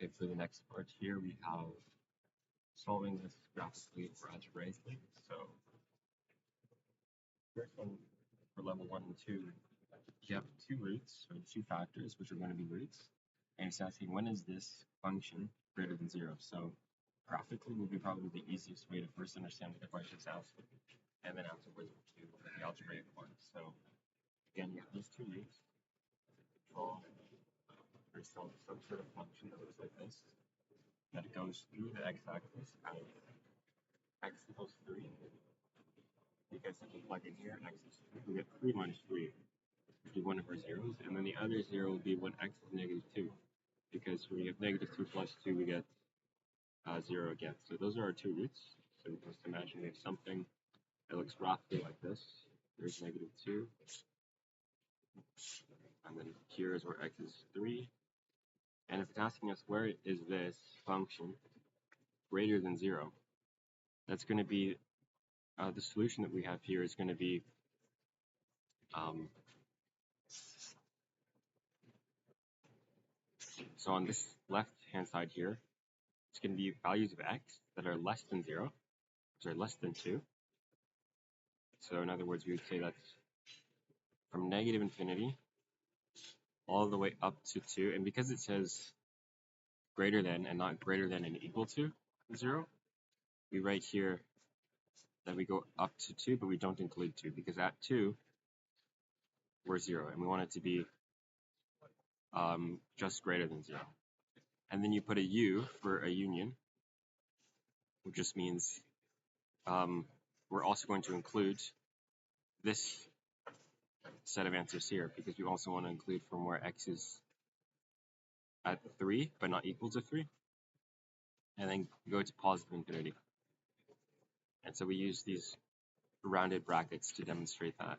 Okay, for the next part here, we have solving this graphically or algebraically. So, first one for level 1 and 2, you have two roots, or two factors, which are going to be roots. And it's asking, when is this function greater than 0? So, graphically will be probably the easiest way to first understand what the question is asking, and then afterwards we'll do the algebraic part. So, again, you have these two roots. Draw or some sort of function that looks like this, that goes through the x-axis at x equals 3. Because if we plug in here, x is 3, we get 3 minus 3, which is one of our zeros, and then the other 0 would be when x is negative 2. Because when you have negative 2 plus 2, we get 0 again. So those are our two roots. So just imagine we have something that looks roughly like this. There's negative 2. And then here is where x is 3. And if it's asking us where is this function greater than 0, that's going to be, the solution that we have here is going to be so on this left hand side here, it's going to be values of x that are less than 0, sorry, less than 2. So in other words, we would say that's from negative infinity all the way up to 2. And because it says greater than and not greater than and equal to 0, we write here that we go up to 2, but we don't include 2, because at 2, we're 0, and we want it to be just greater than 0. And then you put a U for a union, which just means we're also going to include this set of answers here, because we also want to include from where x is at 3, but not equal to 3, and then go to positive infinity. And so we use these rounded brackets to demonstrate that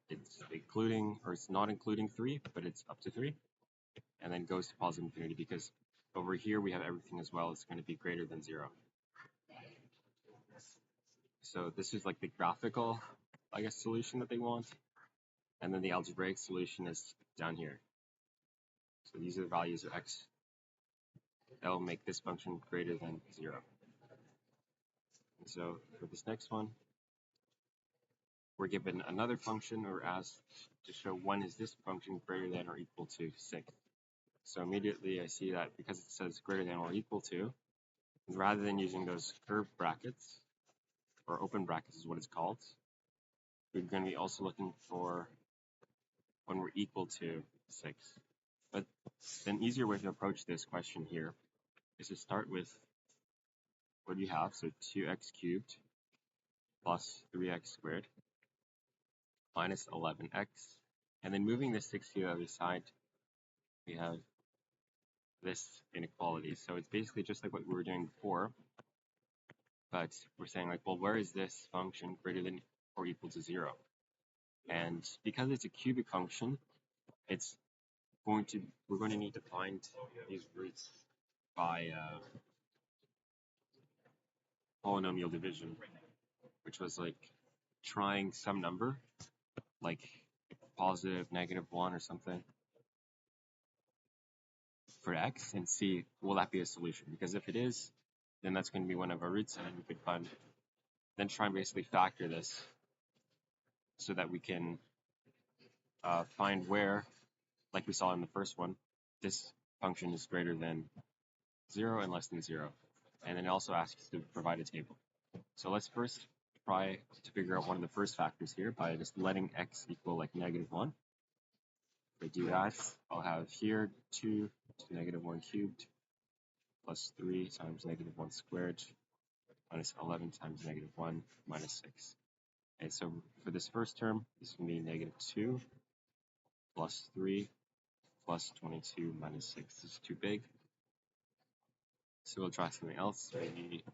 it's including, or it's not including 3, but it's up to 3, and then goes to positive infinity, because over here we have everything as well. It's going to be greater than 0. So this is like the graphical, I guess, solution that they want. And then the algebraic solution is down here. So these are the values of x that will make this function greater than 0. And so for this next one, we're given another function, or asked to show when is this function greater than or equal to 6. So immediately I see that because it says greater than or equal to, rather than using those curved brackets, or open brackets is what it's called, we're going to be also looking for when we're equal to 6. But an easier way to approach this question here is to start with what you have, so 2x cubed plus 3x squared minus 11x, and then moving this 6 to the other side, we have this inequality. So it's basically just like what we were doing before, but we're saying like, well, where is this function greater than or equal to 0? And because it's a cubic function, we're going to need to find these roots by polynomial division, which was like trying some number, like positive, -1 or something, for x, and see, will that be a solution? Because if it is, then that's going to be one of our roots, and we could then try and basically factor this so that we can find where, like we saw in the first one, this function is greater than 0 and less than 0. And then it also asks us to provide a table. So let's first try to figure out one of the first factors here by just letting x equal like -1. If I do that, I'll have here 2 to -1 cubed plus 3 times -1 squared minus 11 times -1 minus 6. And so for this first term, this is going to be -2 plus 3 plus 22 minus 6. This is too big. So we'll try something else. Maybe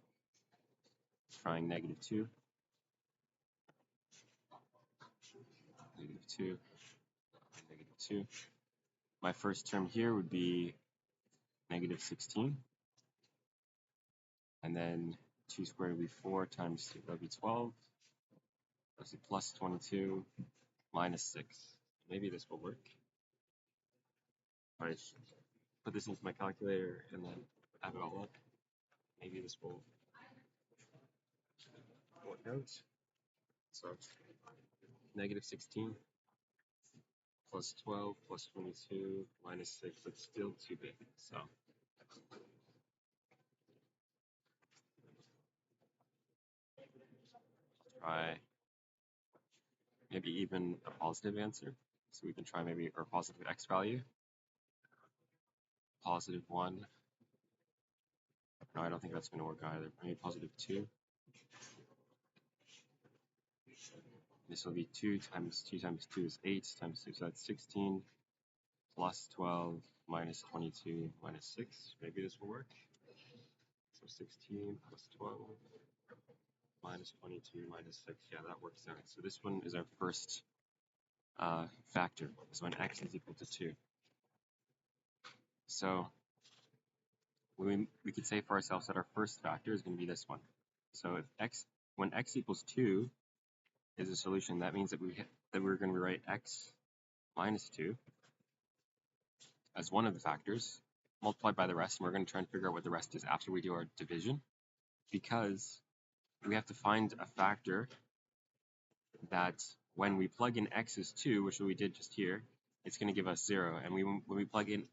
trying -2, -2, and -2. My first term here would be -16. And then 2 squared would be 4 times 2 would be 12. That's a plus 22 minus 6. Maybe this will work. All right, put this into my calculator and then add it all up. Maybe this will work out. So negative 16 plus 12 plus 22 minus 6, it's still too big. So try maybe even a positive answer. So we can try maybe our positive x value. Positive 1. No, I don't think that's going to work either. Maybe positive 2. This will be 2 times 2 times 2 is 8 times 2, so that's 16 plus 12 minus 22 minus 6. Maybe this will work. So 16 plus 12 minus 22 minus 6. Yeah, that works out. So this one is our first factor. So when x is equal to 2. So we could say for ourselves that our first factor is going to be this one. So if when x equals 2 is a solution, that means that we're going to rewrite x minus 2 as one of the factors, multiplied by the rest, and we're going to try and figure out what the rest is after we do our division, because we have to find a factor that when we plug in x as 2, which we did just here, it's going to give us 0, and when we plug in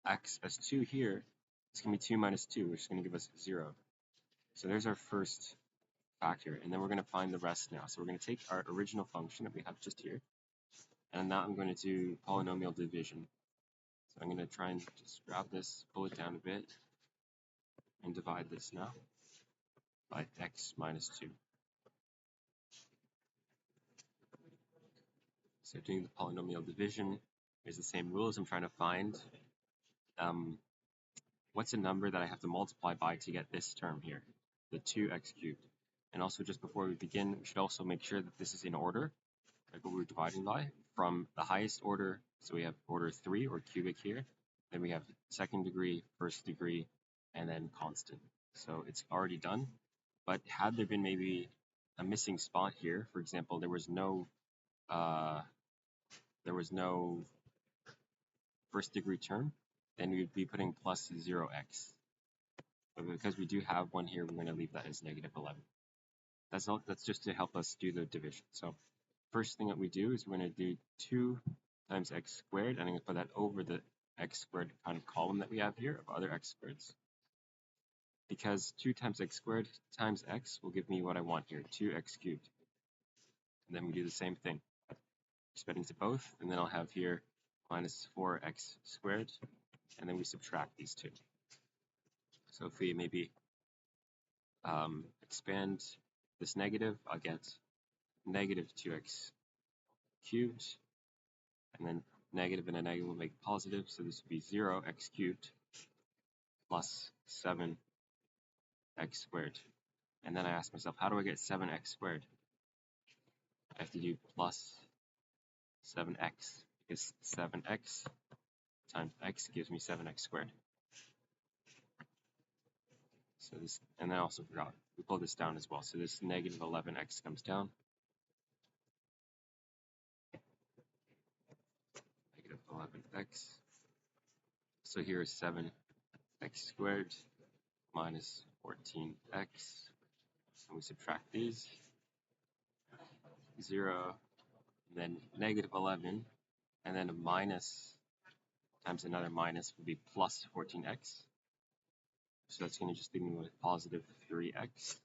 x as 2 here, it's going to be 2 minus 2, which is going to give us 0. So there's our first factor, and then we're going to find the rest now. So we're going to take our original function that we have just here, and now I'm going to do polynomial division. So I'm going to try and just grab this, pull it down a bit, and divide this now by x minus 2. So doing the polynomial division is the same rules. I'm trying to find what's a number that I have to multiply by to get this term here, the 2x cubed. And also, just before we begin, we should also make sure that this is in order, like what we're dividing by, from the highest order. So we have order 3 or cubic here. Then we have second degree, first degree, and then constant. So it's already done. But had there been maybe a missing spot here, for example, there was no first degree term, then we would be putting plus 0x. But because we do have one here, we're going to leave that as negative 11. That's just to help us do the division. So first thing that we do is we're going to do 2 times x squared, and I'm going to put that over the x squared kind of column that we have here of other x squareds. Because 2 times x squared times x will give me what I want here, 2x cubed. And then we do the same thing. Spread into both, and then I'll have here minus 4x squared, and then we subtract these two. So if we maybe expand this negative, I'll get negative 2x cubed, and then negative and a negative will make positive, so this would be 0x cubed plus 7x squared. And then I ask myself, how do I get 7x squared? I have to do plus 7x, because 7x times x gives me 7x squared. So this, and I also forgot, we pull this down as well. So this negative 11x comes down. Negative 11x. So here is 7x squared minus 14x. And we subtract these. 0, and then negative 11, and then a minus times another minus would be plus 14x. So that's going to just leave me with positive 3x.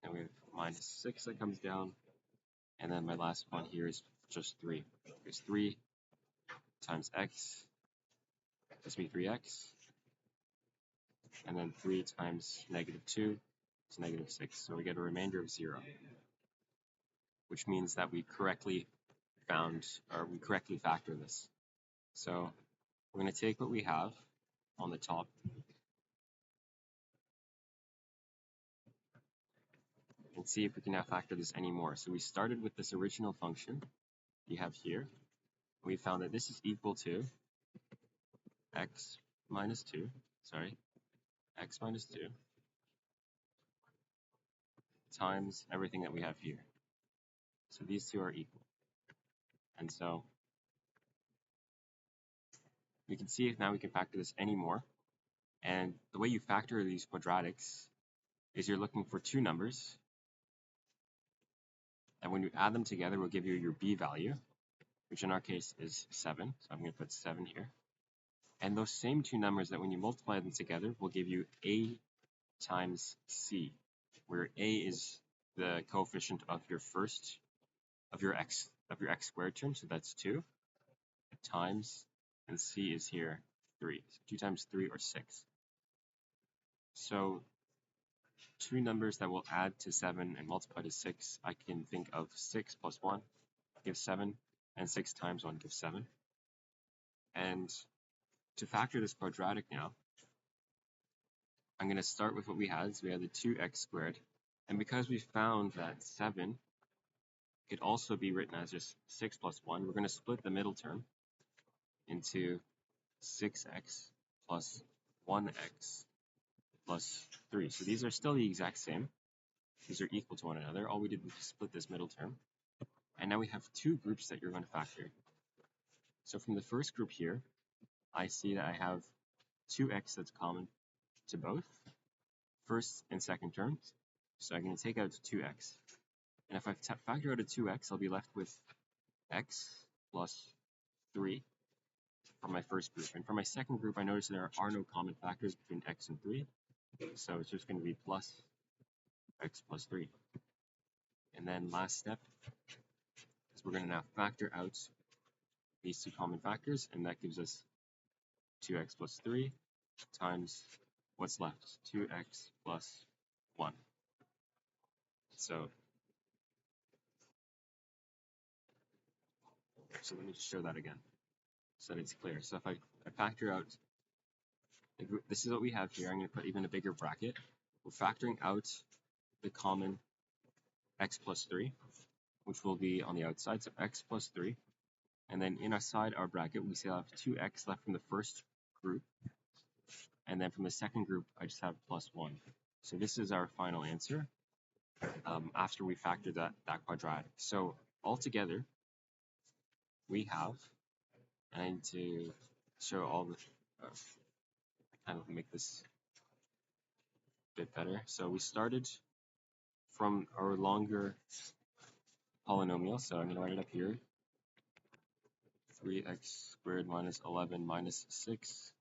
And we have minus 6 that comes down. And then my last one here is just 3. There's 3 times x gives me 3x. And then 3 times negative 2 is negative 6. So we get a remainder of 0. Which means that we correctly factor this. So we're going to take what we have on the top and see if we can now factor this anymore. So we started with this original function you have here. We found that this is equal to x minus 2 times everything that we have here. So these two are equal. And so we can see if now we can factor this anymore. And the way you factor these quadratics is you're looking for two numbers. And when you add them together, will give you your b value, which in our case is 7. So I'm going to put 7 here. And those same two numbers that when you multiply them together will give you a times c, where a is the coefficient of your x squared term, so that's 2, times, and c is here 3. So 2 times 3 or 6. So two numbers that will add to 7 and multiply to 6, I can think of 6 plus 1 gives 7, and 6 times 1 gives 7. And to factor this quadratic now, I'm going to start with what we had. So we had the 2x squared. And because we found that 7 could also be written as just 6 plus 1, we're going to split the middle term into 6x plus 1x plus 3. So these are still the exact same. These are equal to one another. All we did was split this middle term. And now we have two groups that you're going to factor. So from the first group here, I see that I have 2x that's common to both first and second terms. So I'm going to take out 2x. And if I factor out a 2x, I'll be left with x plus 3 for my first group. And for my second group, I notice there are no common factors between x and 3. So it's just going to be plus x plus 3. And then last step is we're going to now factor out these two common factors, and that gives us 2x plus 3 times what's left, 2x plus 1. So let me just show that again so that it's clear. So if I factor out, this is what we have here. I'm going to put even a bigger bracket. We're factoring out the common x plus 3, which will be on the outside, so x plus 3. And then inside our bracket, we still have 2x left from the first group. And then from the second group, I just have plus 1. So this is our final answer after we factor that quadratic. So altogether, we have, and I need to show all the, kind of make this a bit better. So we started from our longer polynomial, so I'm going to write it up here. 3x squared minus 11 minus 6.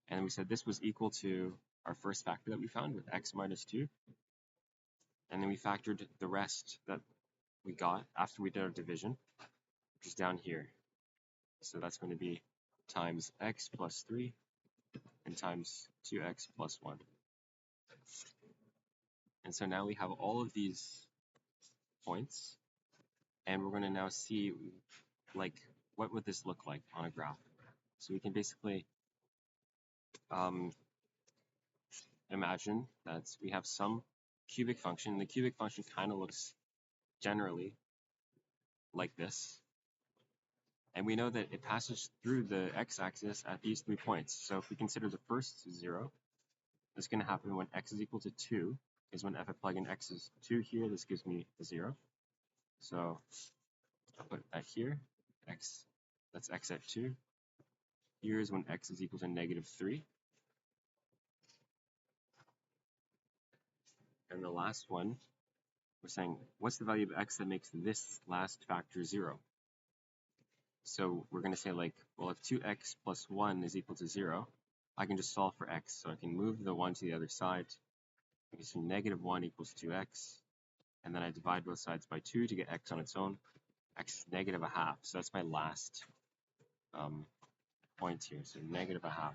And we said this was equal to our first factor that we found with x minus 2. And then we factored the rest that we got after we did our division, which is down here. So that's going to be times x plus 3 and times 2x plus 1. And so now we have all of these points, and we're going to now see, like, what would this look like on a graph. So we can basically imagine that we have some cubic function. The cubic function kind of looks generally like this. And we know that it passes through the x-axis at these 3 points. So if we consider the first 0, this is going to happen when x is equal to 2, is when if I plug in x is 2 here, this gives me a 0. So I'll put that here, x, that's x at 2. Here is when x is equal to negative 3. And the last one, we're saying, what's the value of x that makes this last factor 0? So we're going to say, like, well, if 2x plus 1 is equal to 0, I can just solve for x. So I can move the 1 to the other side. I can see negative 1 equals 2x. And then I divide both sides by 2 to get x on its own. X is negative a half. So that's my last point here. So negative a half.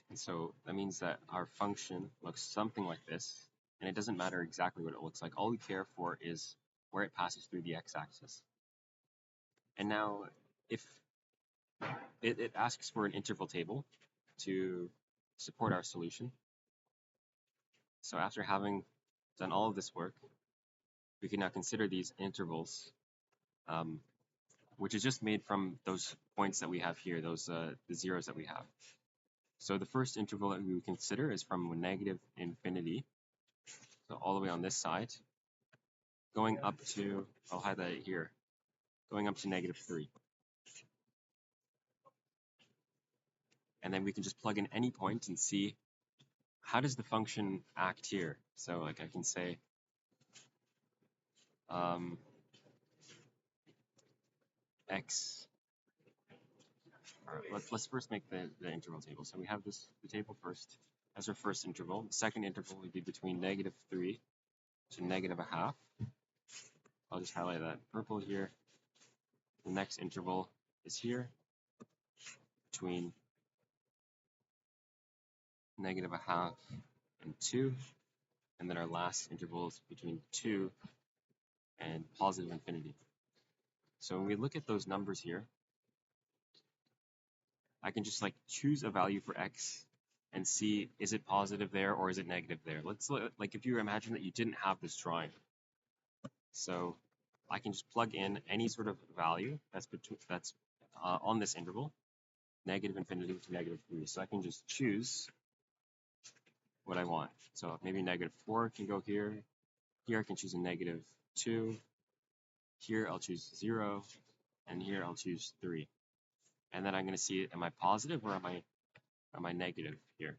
And so that means that our function looks something like this. And it doesn't matter exactly what it looks like. All we care for is where it passes through the x-axis. And now, if it asks for an interval table to support our solution. So after having done all of this work, we can now consider these intervals, which is just made from those points that we have here, those the zeros that we have. So the first interval that we would consider is from negative infinity, so all the way on this side, going up to, I'll highlight it here, going up to -3. And then we can just plug in any point and see how does the function act here. So like I can say x. All right, let's first make the interval table. So we have the table first as our first interval. The second interval would be between -3 to -0.5. I'll just highlight that purple here. The next interval is here between -0.5 and 2. And then our last interval is between 2 and positive infinity. So when we look at those numbers here, I can just like choose a value for x and see, is it positive there or is it negative there? Let's like if you imagine that you didn't have this drawing. So I can just plug in any sort of value that's on this interval, negative infinity to -3. So I can just choose what I want. So maybe -4 can go here. Here I can choose a -2. Here I'll choose 0. And here I'll choose 3. And then I'm going to see, am I positive or am I negative here?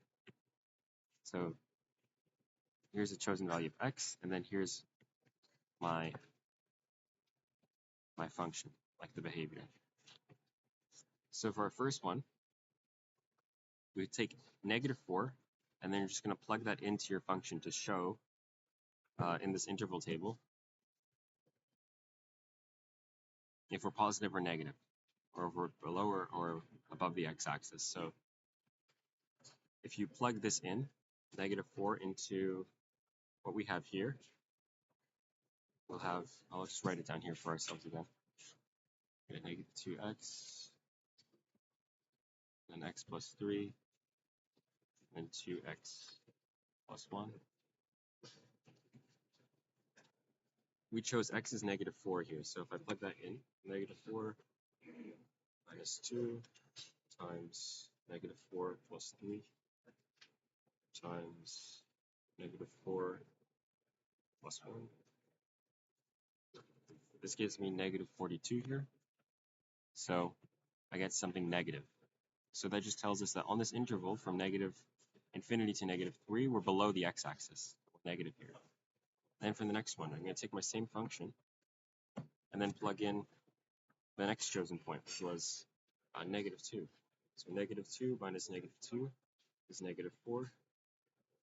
So here's a chosen value of x, and then here's my function, like the behavior. So for our first one, we take -4, and then you're just going to plug that into your function to show in this interval table if we're positive or negative, or if we're below or above the x-axis. So if you plug this in, -4 into what we have here, we'll have, I'll just write it down here for ourselves again. Get -2x, then x plus 3, and 2x plus 1. We chose x is -4 here, so if I plug that in, -4 minus 2 times -4 plus 3 times -4 plus 1. This gives me -42 here, so I get something negative. So that just tells us that on this interval from -infinity to -3, we're below the x-axis, negative here. Then for the next one, I'm going to take my same function and then plug in the next chosen point, which was -2. So -2 minus -2 is -4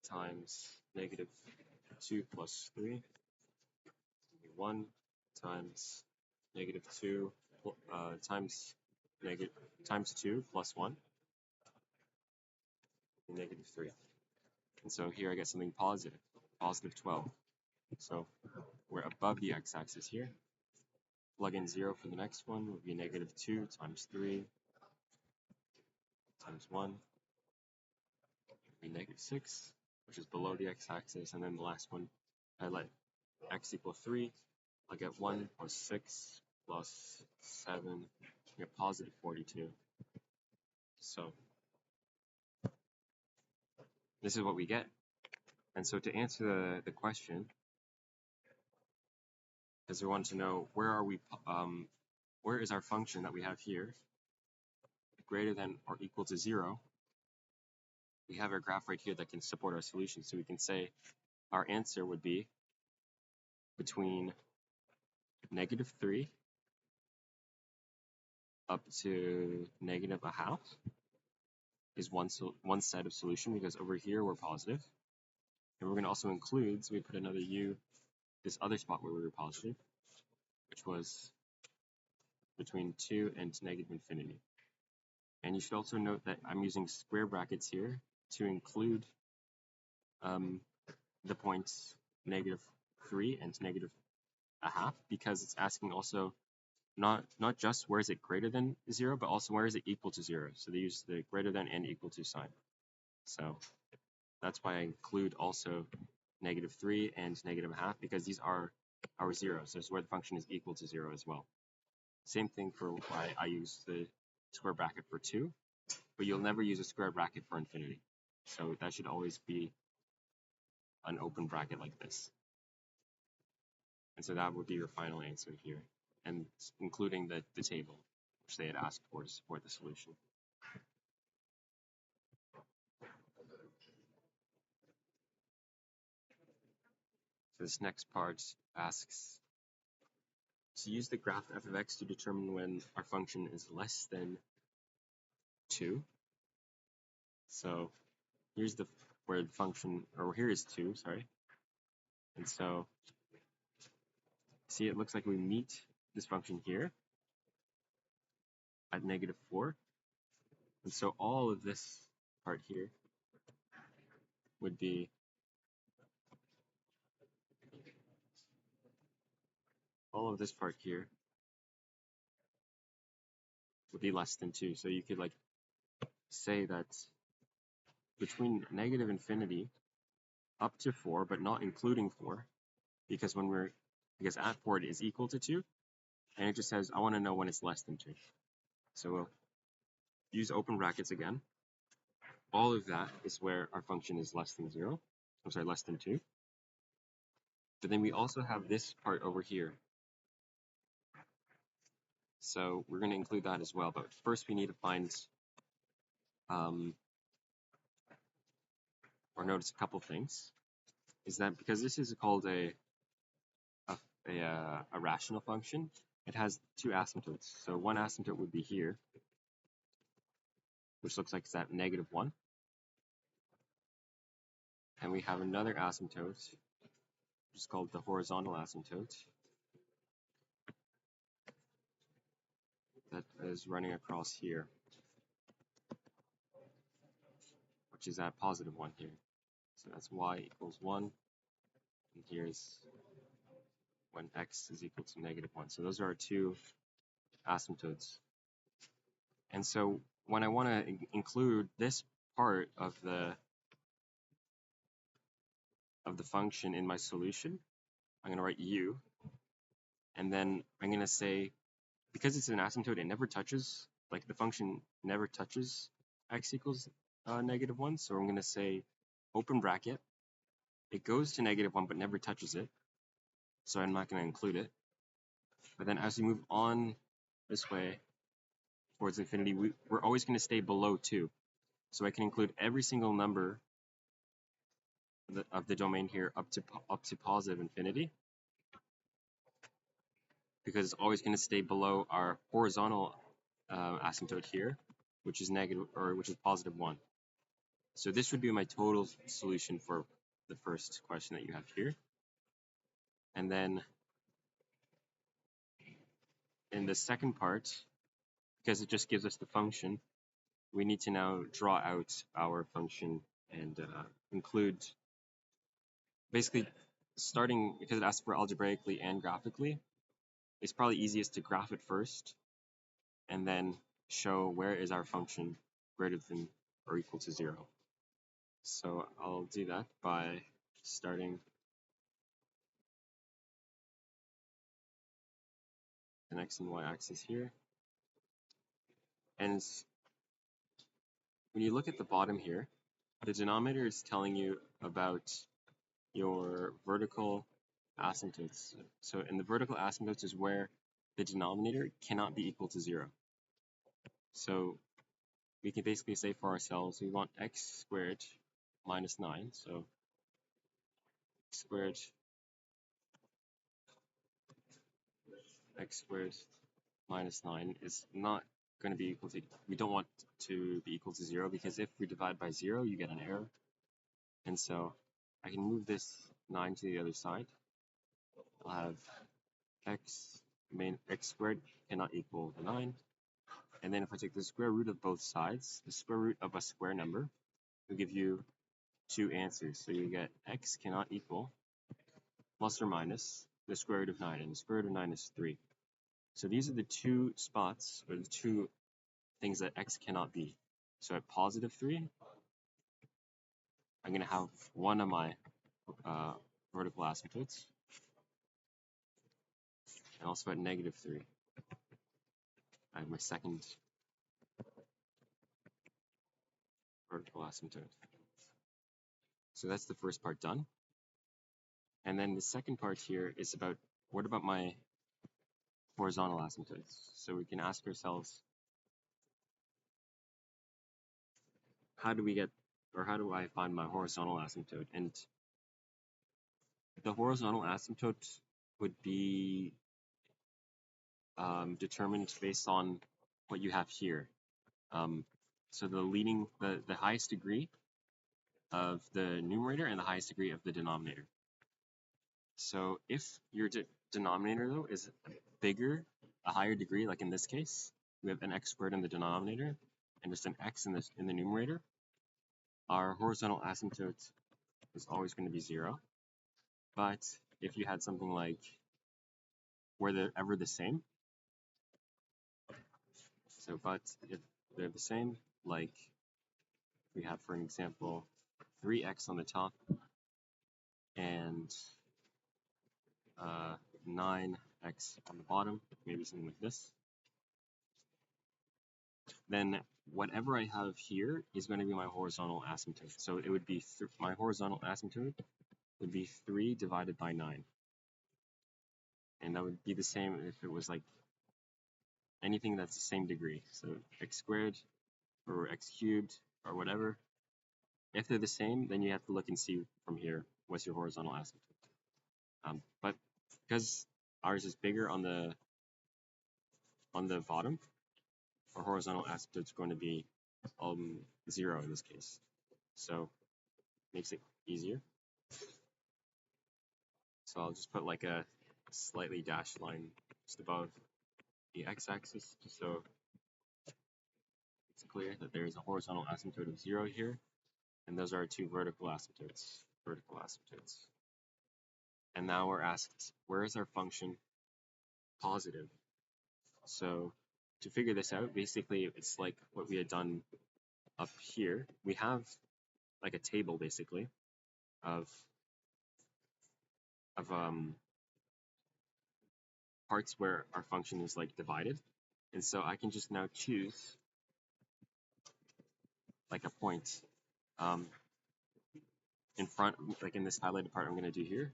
times -2 plus 3, 1 times -2 times 2 plus 1, -3. And so here I get something positive, positive 12. So we're above the x-axis here. Plug in 0 for the next one would be -2 times 3 times 1 would be -6, which is below the x-axis. And then the last one, I let x equal 3. I get 1 plus 6 plus 7, I get positive 42. So this is what we get. And so to answer the question, because we want to know where is our function that we have here greater than or equal to 0, we have our graph right here that can support our solution. So we can say our answer would be between -3 up to -0.5 is one set of solution, because over here we're positive. And we're going to also include, so we put another u, this other spot where we were positive, which was between 2 and -infinity. And you should also note that I'm using square brackets here to include the points -3 and -0.5, because it's asking also not just where is it greater than 0, but also where is it equal to 0. So they use the greater than and equal to sign. So that's why I include also -3 and -0.5, because these are our zeros. So it's where the function is equal to 0 as well. Same thing for why I use the square bracket for 2, but you'll never use a square bracket for infinity. So that should always be an open bracket like this. And so that would be your final answer here. and including the table, which they had asked for to support the solution. So this next part asks to use the graph f of x to determine when our function is less than 2. So here's where the function, or here is 2, sorry. And so, see, it looks like we meet this function here at -4. And so all of this part here would be less than 2. So you could like say that between -infinity up to 4, but not including 4, because at 4 it is equal to 2, and it just says I want to know when it's less than 2. So we'll use open brackets again. All of that is where our function is less than 0. I'm sorry, less than 2. But then we also have this part over here. So we're going to include that as well. But first we need to find, or notice a couple things. Is that because this is called a rational function, it has two asymptotes. So one asymptote would be here, which looks like it's at -1. And we have another asymptote, which is called the horizontal asymptote, that is running across here, which is at +1 here. So that's y equals 1, and here's when x is equal to -1. So those are our two asymptotes. And so when I want to include this part of the function in my solution, I'm going to write u, and then I'm going to say, because it's an asymptote, it never touches, like the function never touches x equals -1. So I'm going to say open bracket, it goes to -1 but never touches it, so I'm not going to include it. But then as we move on this way towards infinity, we're always going to stay below 2. So I can include every single number of the domain here up to positive infinity, because it's always going to stay below our horizontal asymptote here, which is +1. So this would be my total solution for the first question that you have here. And then in the second part, because it just gives us the function, we need to now draw out our function and include, basically starting, because it asks for algebraically and graphically, it's probably easiest to graph it first and then show where is our function greater than or equal to 0. So I'll do that by starting an x and y axis here. And when you look at the bottom here, the denominator is telling you about your vertical asymptotes. So in the vertical asymptotes is where the denominator cannot be equal to 0. So we can basically say for ourselves, we want x squared minus 9. So x squared minus 9 is not going to be equal to, we don't want to be equal to 0, because if we divide by 0, you get an error. And so I can move this 9 to the other side. I'll have x squared cannot equal 9. And then if I take the square root of both sides, the square root of a square number will give you two answers. So you get x cannot equal plus or minus the square root of 9, and the square root of 9 is 3. So these are the two spots, or the two things that x cannot be. So at +3, I'm going to have one of my vertical asymptotes, and also at -3, I have my second vertical asymptote. So that's the first part done. And then the second part here is about, what about my horizontal asymptotes. So we can ask ourselves, how do I find my horizontal asymptote? And the horizontal asymptote would be determined based on what you have here. So the highest degree of the numerator and the highest degree of the denominator. So if your denominator though is bigger, a higher degree, like in this case, we have an x squared in the denominator and just an x in the numerator, our horizontal asymptote is always going to be 0. But if you had something like where they're ever the same, but if they're the same, like we have, for an example, 3x on the top and 9x on the bottom, maybe something like this, then whatever I have here is going to be my horizontal asymptote. So it would be my horizontal asymptote would be 3 divided by 9. And that would be the same if it was like anything that's the same degree. So x squared or x cubed or whatever. If they're the same, then you have to look and see from here what's your horizontal asymptote. But because ours is bigger on the bottom, our horizontal asymptote is going to be 0 in this case. So makes it easier. So I'll just put like a slightly dashed line just above the x-axis, just so it's clear that there is a horizontal asymptote of 0 here, and those are our two vertical asymptotes. And now we're asked, where is our function positive? So to figure this out, basically it's like what we had done up here. We have like a table basically of parts where our function is like divided. And so I can just now choose like a point in front, like in this highlighted part I'm going to do here.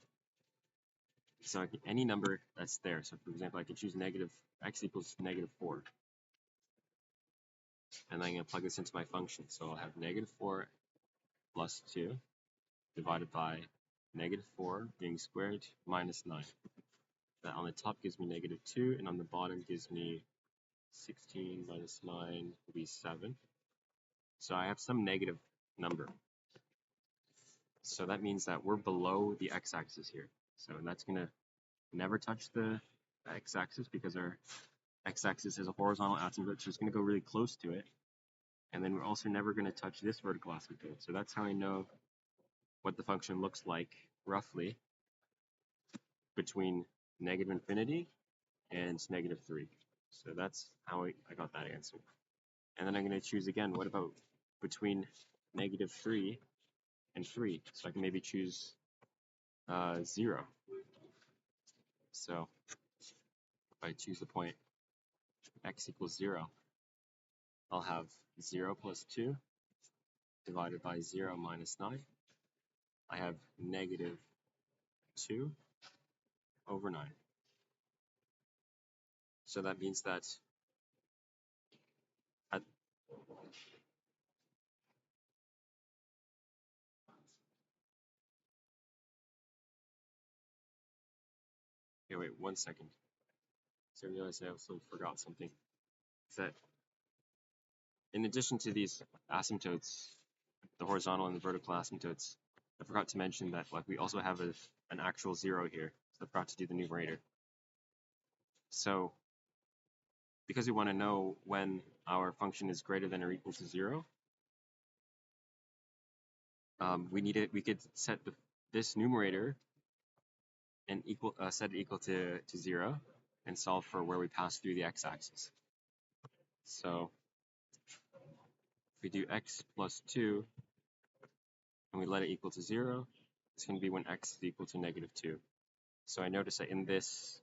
So any number that's there. So for example, I could choose x equals -4. And then I'm going to plug this into my function. So I'll have -4 plus 2 divided by -4 being squared minus 9. That on the top gives me -2, and on the bottom gives me 16 minus 9 will be 7. So I have some negative number. So that means that we're below the x-axis here. So that's going to never touch the x-axis because our x-axis is a horizontal asymptote, so it's going to go really close to it. And then we're also never going to touch this vertical asymptote. So that's how I know what the function looks like roughly between -infinity and -3. So that's how I got that answer. And then I'm going to choose again, what about between -3 and 3? So I can maybe choose 0. So if I choose the point x equals 0, I'll have 0 plus 2 divided by 0 minus 9. I have -2 over 9. So that means that at okay, wait 1 second. So I realized I also forgot something. Is that in addition to these asymptotes, the horizontal and the vertical asymptotes, I forgot to mention that like we also have an actual 0 here. So I forgot to do the numerator. So because we want to know when our function is greater than or equal to 0, we could set this numerator and set it equal to 0 and solve for where we pass through the x-axis. So if we do x plus 2 and we let it equal to 0, it's going to be when x is equal to -2. So I notice that in this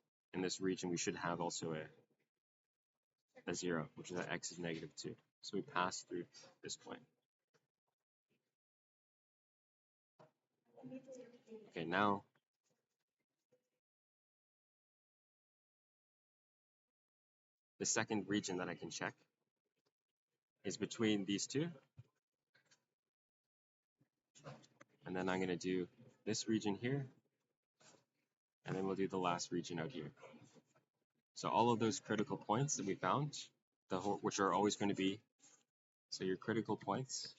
region we should have also a 0, which is that x is -2. So we pass through this point. Okay, now the second region that I can check is between these two. And then I'm going to do this region here, and then we'll do the last region out here. So all of those critical points that we found, which are always going to be, so your critical points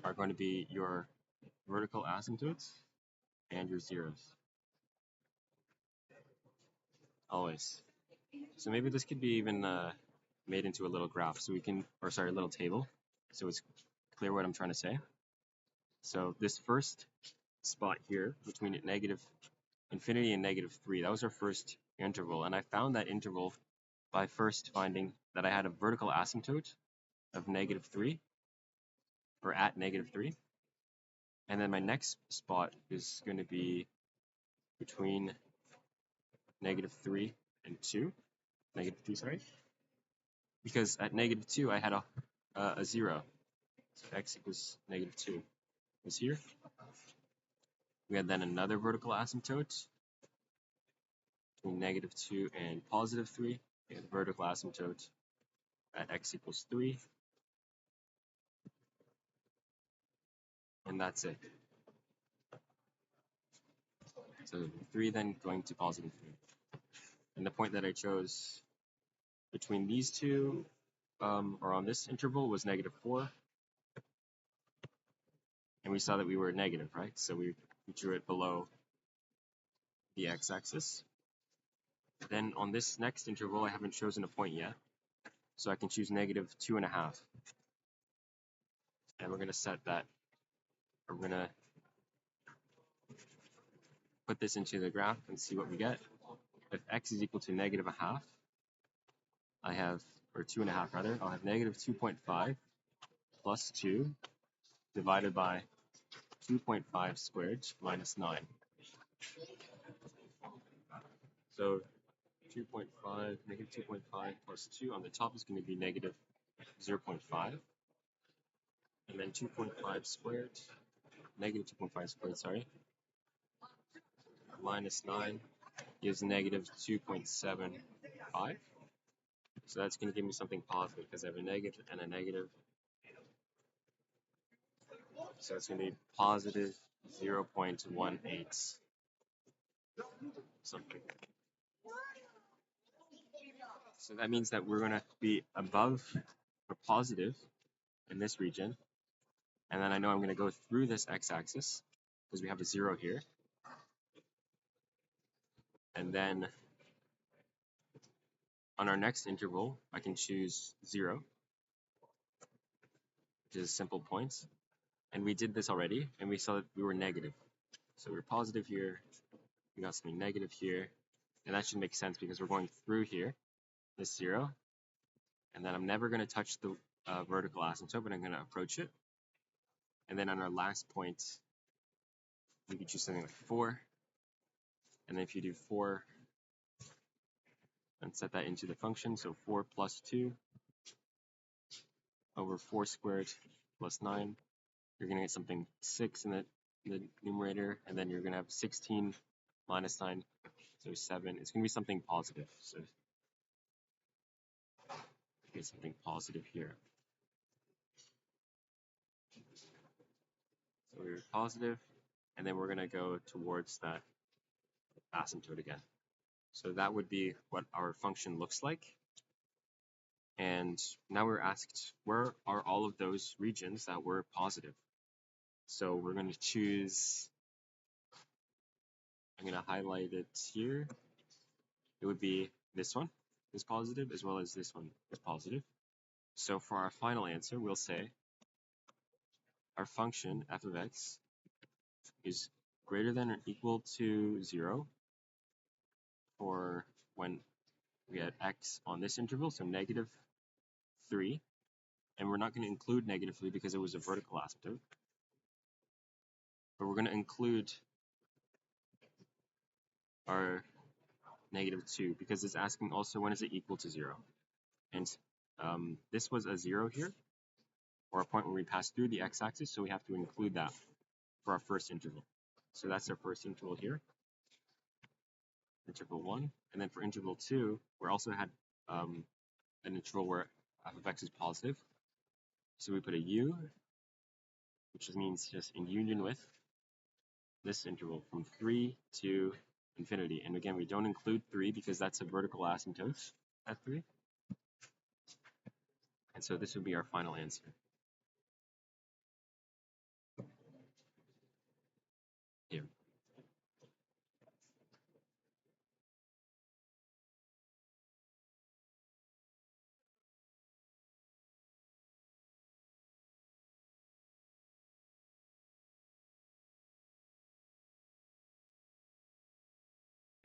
are going to be your vertical asymptotes and your zeros. Always. So maybe this could be even made into a little graph, so we can, or sorry, a little table, so it's clear what I'm trying to say. So this first spot here between negative infinity and -3, that was our first interval, and I found that interval by first finding that I had a vertical asymptote of -3, or at -3, and then my next spot is going to be between -3 and 2, -2, sorry, because at -2 I had a 0, so x equals -2 is here. We had then another vertical asymptote between -2 and +3. We had a vertical asymptote at x equals 3, and that's it. So 3 then going to +3. And the point that I chose between these two, or on this interval, was -4. And we saw that we were negative, right? So we drew it below the x-axis. Then on this next interval, I haven't chosen a point yet. So I can choose -2.5. And we're going to set that, or we're going to put this into the graph and see what we get. If x is equal to -0.5, I have, or 2.5 rather, I'll have -2.5 plus 2 divided by 2.5 squared minus 9. So -2.5 plus 2 on the top is going to be -0.5. And then 2.5 squared, -2.5 squared, sorry, minus 9 gives -2.75. So that's going to give me something positive because I have a negative and a negative. So it's going to be positive 0.18 something. So that means that we're going to be above or positive in this region. And then I know I'm going to go through this x-axis because we have a 0 here. And then on our next interval, I can choose 0, which is simple points. And we did this already, and we saw that we were negative. So we were positive here, we got something negative here, and that should make sense because we're going through here, this 0, and then I'm never going to touch the vertical asymptote, but I'm going to approach it. And then on our last point, we could choose something like 4, and then if you do 4, and set that into the function, so 4 plus 2 over 4 squared plus 9, you're going to get something 6 in the numerator, and then you're going to have 16 minus 9, so 7. It's going to be something positive. So get something positive here. So we're positive, and then we're going to go towards that asymptote again. So that would be what our function looks like. And now we're asked, where are all of those regions that were positive? So we're going to choose, I'm going to highlight it here. It would be this one is positive, as well as this one is positive. So for our final answer, we'll say our function f of x is greater than or equal to 0 for when we had x on this interval, so -3, and we're not going to include -3 because it was a vertical asymptote, but we're going to include our -2 because it's asking also when is it equal to 0, and this was a 0 here, or a point where we pass through the x-axis, so we have to include that for our first interval. So that's our first interval here. interval 1. And then for interval 2, we also had an interval where f of x is positive. So we put a u, which means just in union with this interval from 3 to infinity. And again, we don't include 3 because that's a vertical asymptote at 3. And so this would be our final answer. Here.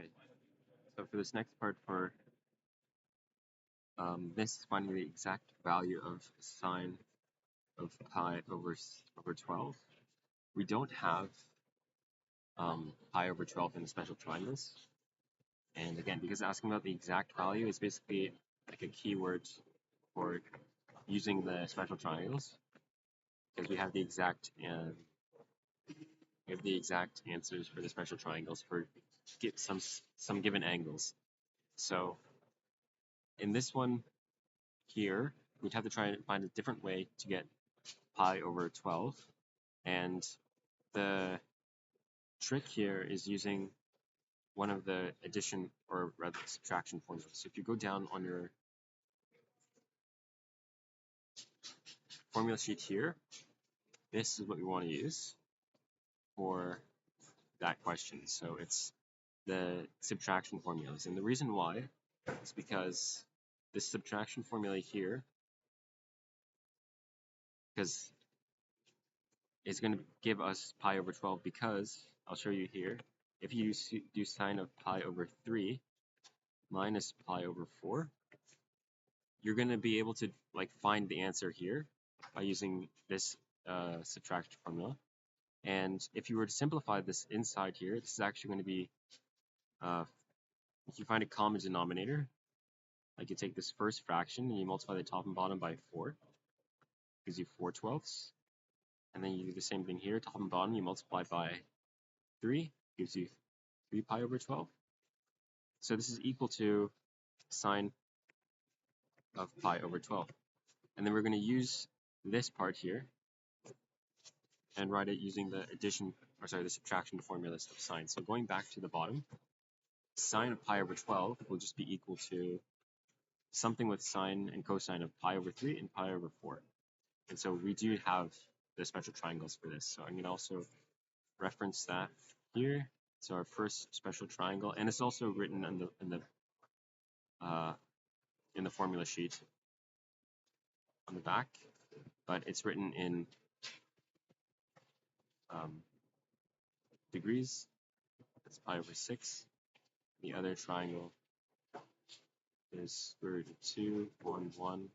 Okay. So for this next part, for this is finding the exact value of sine of pi over 12. We don't have pi over 12 in the special triangles. And again, because asking about the exact value is basically like a keyword for using the special triangles, because we have the exact answers for the special triangles for some given angles. So in this one here, we'd have to try and find a different way to get pi over 12. And the trick here is using one of the addition or rather subtraction formulas. So if you go down on your formula sheet here, this is what we want to use for that question. So it's the subtraction formulas. And the reason why is because this subtraction formula here, because it's going to give us pi over 12, because I'll show you here, if you do sine of pi over 3 minus pi over 4, you're going to be able to find the answer here by using this subtraction formula. And if you were to simplify this inside here, this is actually going to be, if you find a common denominator, like you take this first fraction and you multiply the top and bottom by 4, gives you 4/12. And then you do the same thing here, top and bottom, you multiply by 3, gives you 3 pi over 12. So this is equal to sine of pi over 12. And then we're going to use this part here and write it using the the subtraction formulas of sine. So going back to the bottom, sine of pi over 12 will just be equal to something with sine and cosine of pi over 3 and pi over 4. And so we do have the special triangles for this. So I'm going to also reference that here. So our first special triangle, and it's also written in the formula sheet on the back, but it's written in degrees. That's pi over 6. The other triangle is square root of 2, 1, 1.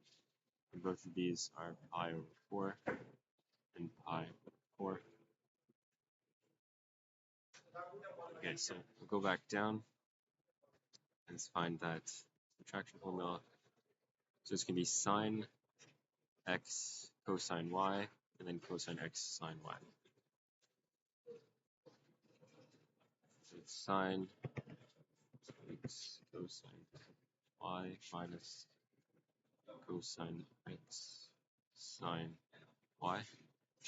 And both of these are pi over 4 and pi over 4. Okay, so we'll go back down and find that subtraction formula. So it's going to be sine x cosine y, and then cosine x sine y. So it's sine x cosine y minus cosine x sine y,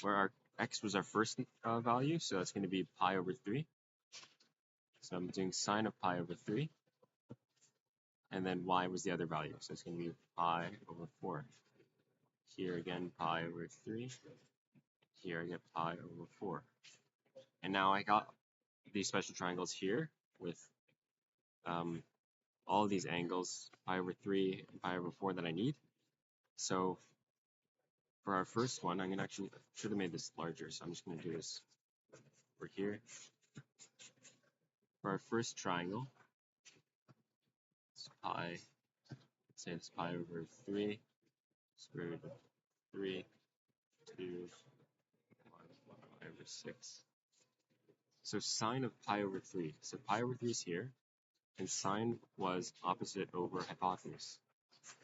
where our x was our first value, so that's going to be pi over 3. So I'm doing sine of pi over 3, and then y was the other value, so it's going to be pi over 4. Here again, pi over 3. Here I get pi over 4. And now I got these special triangles here with all of these angles, pi over 3 and pi over 4 that I need. So for our first one, I'm going to actually, should have made this larger, so I'm just going to do this over here. For our first triangle, it's pi, let's say it's pi over 3, square root of 3, 2, 1, pi over 6. So sine of pi over 3. So pi over 3 is here, and sine was opposite over hypotenuse.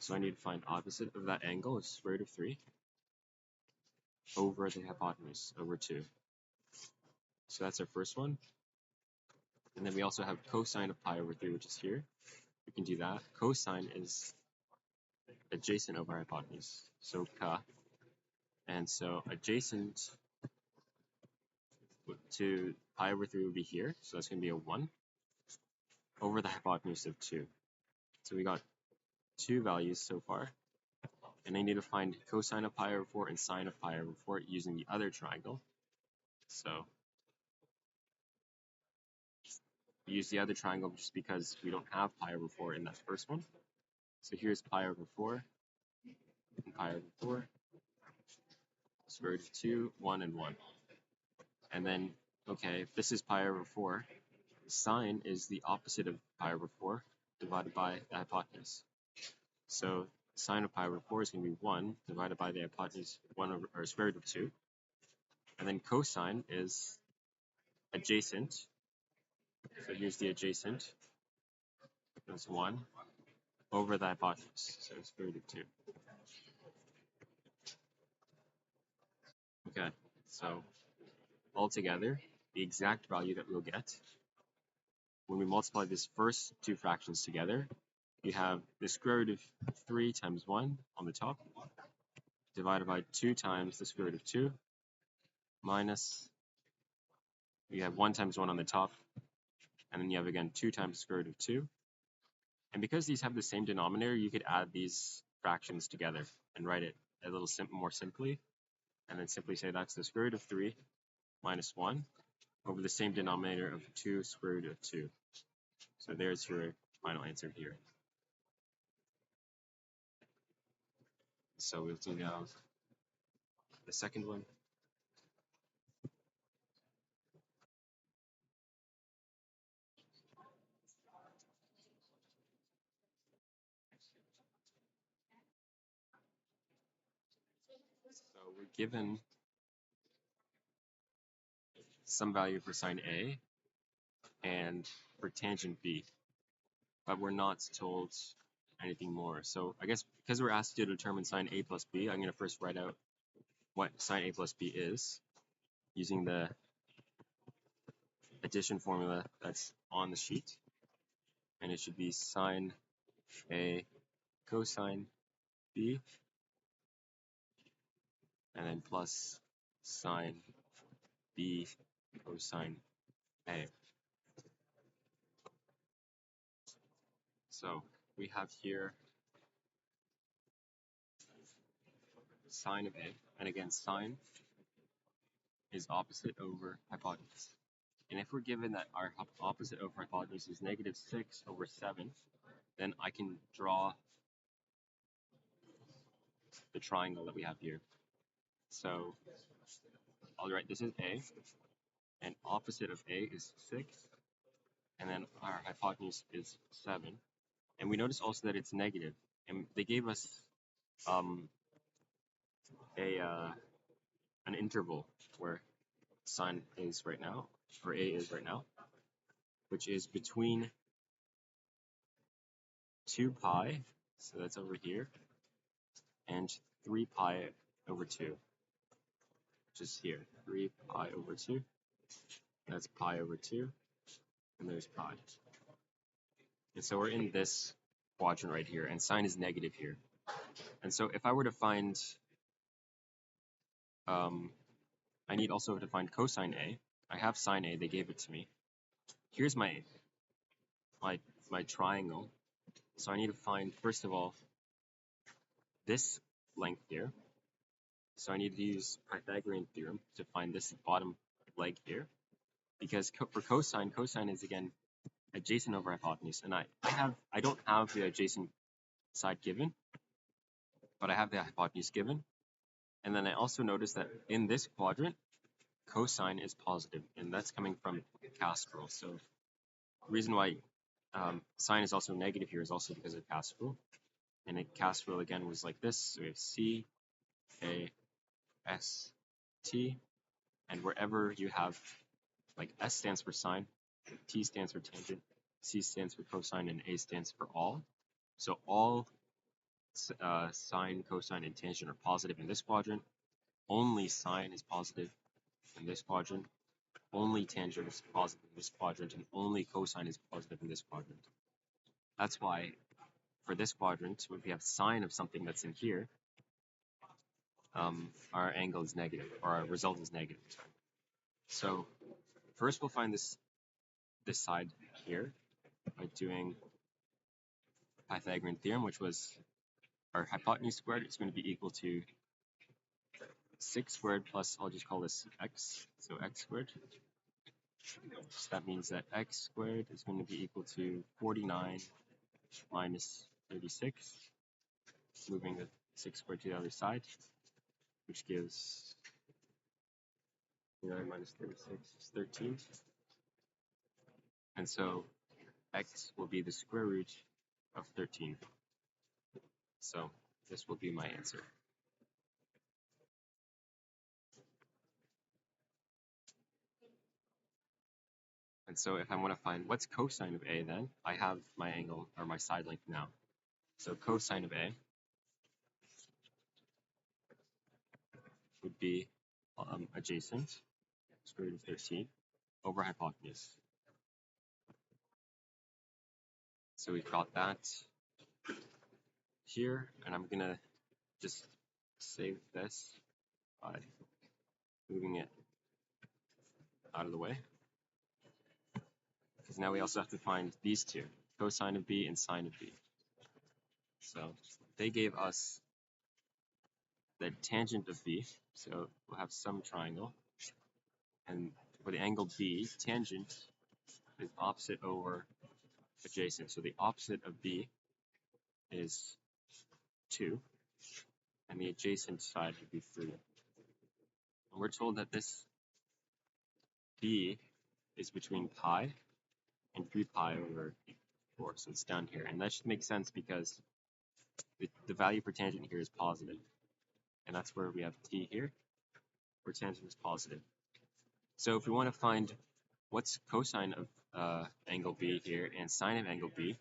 So I need to find opposite of that angle, which is square root of 3, over the hypotenuse, over 2. So that's our first one. And then we also have cosine of pi over 3, which is here. We can do that. Cosine is adjacent over hypotenuse, so ka. And so adjacent to pi over 3 would be here, so that's going to be a 1 over the hypotenuse of 2. So we got two values so far, and I need to find cosine of pi over 4 and sine of pi over 4 using the other triangle. So use the other triangle just because we don't have pi over 4 in that first one. So here's pi over 4 and pi over 4, square root of 2, 1, and 1. And then, okay, if this is pi over 4, sine is the opposite of pi over 4 divided by the hypotenuse. So sine of pi over 4 is going to be 1 divided by the hypotenuse 1 over, or square root of 2. And then cosine is adjacent. So here's the adjacent. That's 1 over the hypotenuse. So square root of 2. Okay, so altogether, the exact value that we'll get when we multiply these first two fractions together, you have the square root of 3 times 1 on the top, divided by 2 times the square root of 2, minus, you have 1 times 1 on the top, and then you have again 2 times the square root of 2. And because these have the same denominator, you could add these fractions together and write it a little more simply, and then simply say that's the square root of 3 minus 1 over the same denominator of 2 square root of 2. So there's your final answer here. So we'll do now the second one. So we're given some value for sine A and for tangent B, but we're not told anything more. So I guess because we're asked to determine sine A plus B, I'm going to first write out what sine A plus B is using the addition formula that's on the sheet. And it should be sine A cosine B, and then plus sine B cosine A. So we have here sine of A, and again sine is opposite over hypotenuse. And if we're given that our opposite over hypotenuse is negative 6 over 7, then I can draw the triangle that we have here. So I'll write this as A, and opposite of A is 6, and then our hypotenuse is 7. And we notice also that it's negative, and they gave us an interval where sine is right now, or A is right now, which is between 2 pi, so that's over here, and 3 pi over 2, which is here. 3 pi over 2, that's pi over 2, and there's pi. And so we're in this quadrant right here, and sine is negative here. And so if I were to find, I need also to find cosine A. I have sine A, they gave it to me. Here's my triangle. So I need to find, first of all, this length here. So I need to use Pythagorean theorem to find this bottom leg here. Because for cosine, cosine is again adjacent over hypotenuse, and I don't have the adjacent side given, but I have the hypotenuse given. And then I also notice that in this quadrant, cosine is positive, and that's coming from Cass rule. So the reason why sine is also negative here is also because of Cass rule. And Cass rule again was like this. So we have C, A, S, T, and wherever you have, like S stands for sine, T stands for tangent, C stands for cosine, and A stands for all. So all sine, cosine, and tangent are positive in this quadrant. Only sine is positive in this quadrant, only tangent is positive in this quadrant, and only cosine is positive in this quadrant. That's why for this quadrant, when we have sine of something that's in here, our angle is negative, or our result is negative. So first we'll find this side here by doing Pythagorean theorem, which was our hypotenuse squared is going to be equal to 6 squared plus, I'll just call this x, so x squared. So that means that x squared is going to be equal to 49 minus 36, moving the 6 squared to the other side, which gives 49 minus 36 is 13. And so x will be the square root of 13. So this will be my answer. And so if I want to find what's cosine of A, then I have my angle or my side length now. So cosine of A would be adjacent, square root of 13, over hypotenuse. So we've got that here, and I'm gonna just save this by moving it out of the way. Because now we also have to find these two, cosine of B and sine of B. So they gave us the tangent of B, so we'll have some triangle. And for the angle B, tangent is opposite over adjacent. So the opposite of B is 2, and the adjacent side would be 3. And we're told that this B is between pi and 3 pi over 4, so it's down here. And that should make sense because the value for tangent here is positive. And that's where we have t here, where tangent is positive. So if we want to find what's cosine of angle B here and sine of angle B,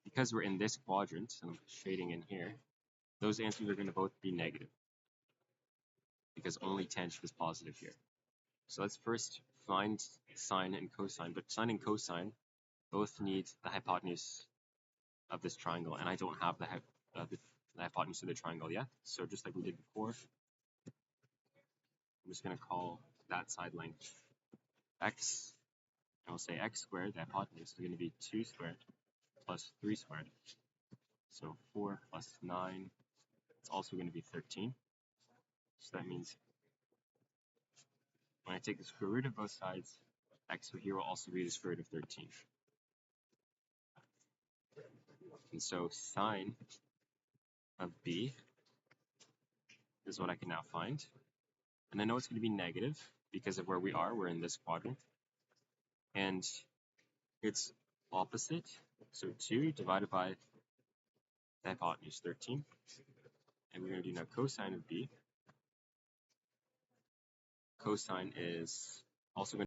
because we're in this quadrant, and I'm shading in here, those answers are going to both be negative because only tangent is positive here. So let's first find sine and cosine, but sine and cosine both need the hypotenuse of this triangle, and I don't have the hypotenuse of the triangle yet. So just like we did before, I'm just going to call that side length x, and we'll say x squared, the hypotenuse, is going to be 2 squared plus 3 squared. So 4 plus 9, it's also going to be 13. So that means when I take the square root of both sides, x here will also be the square root of 13. And so sine of b is what I can now find. And I know it's going to be negative because of where we are. We're in this quadrant. And it's opposite. So 2 divided by the hypotenuse, 13. And we're going to do now cosine of b. Cosine is also going to